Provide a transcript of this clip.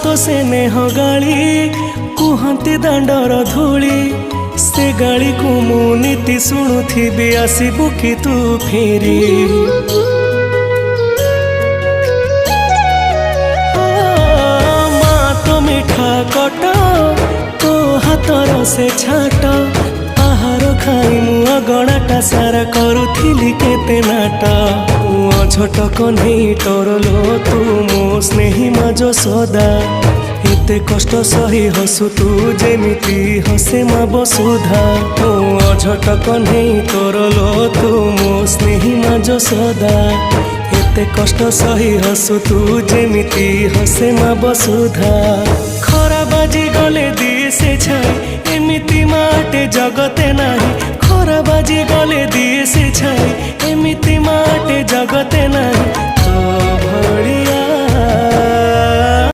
तो से नेह गाली कुहती दांडर धूली से गाली को मु नीति शुणुथी आसबू कि तू फेरी माँ तो मिठा कट तो हाथर से छाट आहार खाई मु अगणाटा सारा करुथिली केते नाट छोट कन्हई तोर लो तू मो स्नेही मजो सदा एते कष्ट सही हसु तू जेमिति हसे मा बसुधा छोट कन्हई तोर लो तू मो स्नेही मजो सदा एते कष्ट सही हसु तू जेमिति हसे मा बसुधा खरा बाजी गले दिए से छाई एमिति माटे जगते नाही खरा बाजी गले दिए से छाई एमिति माटे जगते नाही तो भड़िया